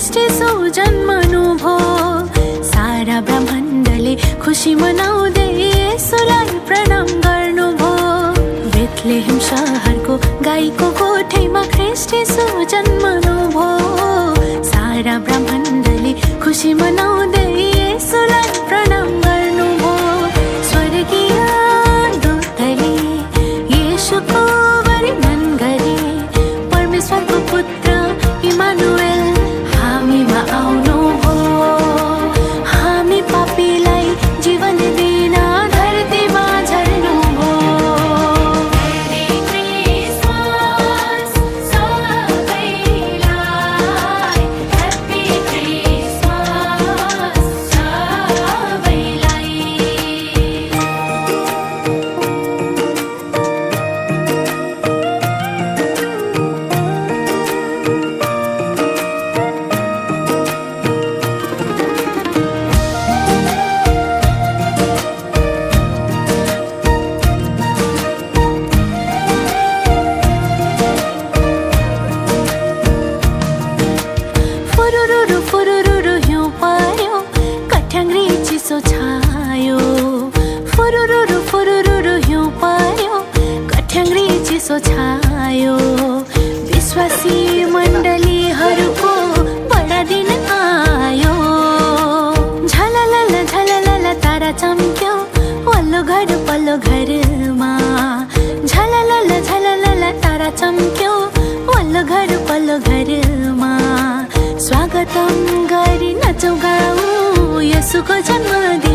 ख्रिस्ट यसो जन्मनु भो। सारा ब्रह्माण्डले खुसी मनाउँदै यसोलाई प्रणाम गर्नु भो। बेथलेहेम शहरको गाईको गोठैमा ख्रिस्ट यसो जन्मनु भो। सारा ब्रह्माण्डले खुसी मनाउँदै यसोलाई प्रणाम गर्नु भो। स्वर्गीय दूतले येशूको वर्णन गरे, परमेश्वरको पुत्र इमानुएल हामीमा आउनु भो। हामी पापीलाई जीवन दिन धरतीमा झर्नु भो। मेरी क्रिसमस सबैलाई, ह्याप्पी क्रिसमस सबैलाई। फुरुरुरु फुरुरुरु हिउँ पर्यो, कठ्याङ्ग्री चिसो छायो। फुरुरुरु फुरुरुरु हिउँ पर्यो, कठ्याङ्ग्री चिसो छायो। विश्वासी मण्डलीहरूको बडा दिन आयो। झललल झललल तारा चम्क्यो वल्लो घर पल्लो घरमा। झललल झललल तारा चम्क्यो वल्लो घर पल्लो घरमा। स्वागतम गरी नचौँ गाउँ यसुको जन्मदिन।